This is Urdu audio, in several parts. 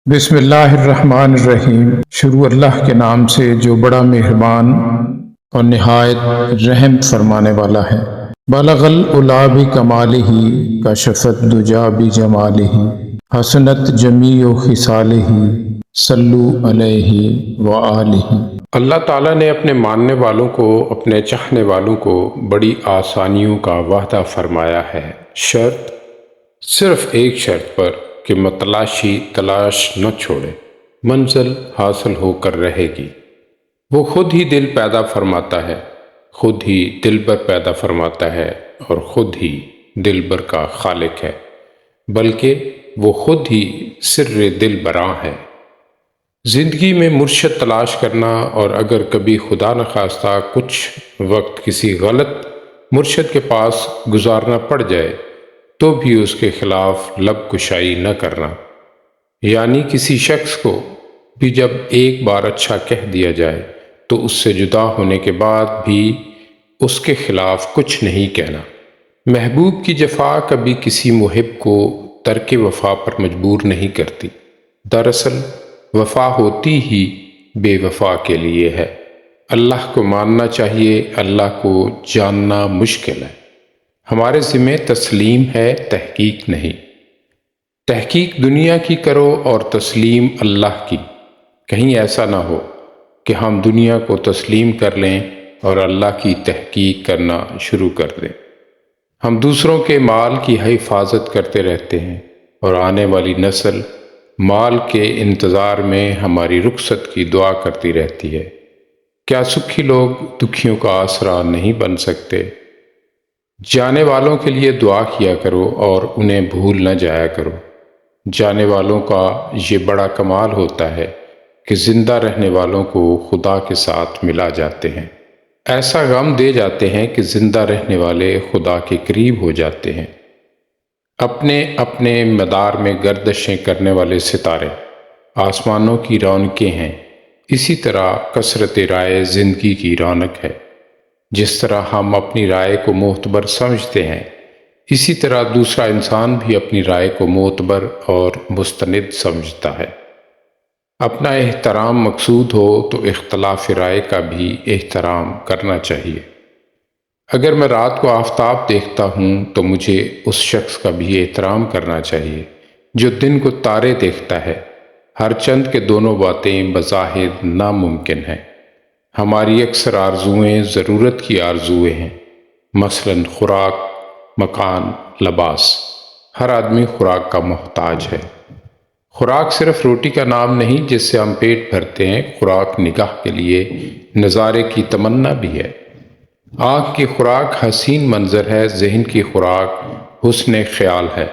بسم اللہ الرحمن الرحیم۔ شروع اللہ کے نام سے جو بڑا مہربان اور نہایت رحم فرمانے والا ہے۔ بلغ العلا بکمالہ، کشف الدجی بجمالہ، حسنت جمیع خصالہ، صلو علیہ وآلہ۔ اللہ تعالیٰ نے اپنے ماننے والوں کو، اپنے چاہنے والوں کو بڑی آسانیوں کا وعدہ فرمایا ہے، شرط صرف ایک شرط پر کہ متلاشی تلاش نہ چھوڑے، منزل حاصل ہو کر رہے گی۔ وہ خود ہی دل پیدا فرماتا ہے، خود ہی دلبر پیدا فرماتا ہے، اور خود ہی دلبر کا خالق ہے، بلکہ وہ خود ہی سر دلبراں ہے۔ زندگی میں مرشد تلاش کرنا، اور اگر کبھی خدا نخواستہ کچھ وقت کسی غلط مرشد کے پاس گزارنا پڑ جائے تو بھی اس کے خلاف لب کشائی نہ کرنا، یعنی کسی شخص کو بھی جب ایک بار اچھا کہہ دیا جائے تو اس سے جدا ہونے کے بعد بھی اس کے خلاف کچھ نہیں کہنا۔ محبوب کی جفا کبھی کسی محب کو ترک وفا پر مجبور نہیں کرتی، دراصل وفا ہوتی ہی بے وفا کے لیے ہے۔ اللہ کو ماننا چاہیے، اللہ کو جاننا مشکل ہے۔ ہمارے ذمہ تسلیم ہے، تحقیق نہیں۔ تحقیق دنیا کی کرو اور تسلیم اللہ کی۔ کہیں ایسا نہ ہو کہ ہم دنیا کو تسلیم کر لیں اور اللہ کی تحقیق کرنا شروع کر دیں۔ ہم دوسروں کے مال کی حفاظت کرتے رہتے ہیں، اور آنے والی نسل مال کے انتظار میں ہماری رخصت کی دعا کرتی رہتی ہے۔ کیا سکھی لوگ دکھیوں کا آسرا نہیں بن سکتے؟ جانے والوں کے لیے دعا کیا کرو اور انہیں بھول نہ جایا کرو۔ جانے والوں کا یہ بڑا کمال ہوتا ہے کہ زندہ رہنے والوں کو خدا کے ساتھ ملا جاتے ہیں۔ ایسا غم دے جاتے ہیں کہ زندہ رہنے والے خدا کے قریب ہو جاتے ہیں۔ اپنے اپنے مدار میں گردشیں کرنے والے ستارے آسمانوں کی رونقیں ہیں، اسی طرح کثرت رائے زندگی کی رونق ہے۔ جس طرح ہم اپنی رائے کو معتبر سمجھتے ہیں، اسی طرح دوسرا انسان بھی اپنی رائے کو معتبر اور مستند سمجھتا ہے۔ اپنا احترام مقصود ہو تو اختلاف رائے کا بھی احترام کرنا چاہیے۔ اگر میں رات کو آفتاب دیکھتا ہوں تو مجھے اس شخص کا بھی احترام کرنا چاہیے جو دن کو تارے دیکھتا ہے۔ ہر چند کے دونوں باتیں بظاہر ناممکن ہیں۔ ہماری اکثر آرزوئیں ضرورت کی آرزوئیں ہیں، مثلا خوراک، مکان، لباس۔ ہر آدمی خوراک کا محتاج ہے۔ خوراک صرف روٹی کا نام نہیں جس سے ہم پیٹ بھرتے ہیں، خوراک نگاہ کے لیے نظارے کی تمنا بھی ہے۔ آنکھ کی خوراک حسین منظر ہے، ذہن کی خوراک حسن خیال ہے،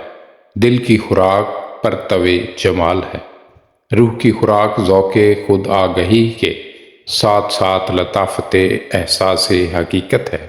دل کی خوراک پرتو جمال ہے، روح کی خوراک ذوق خود آگہی کے ساتھ ساتھ لطافت احساس حقیقت ہے۔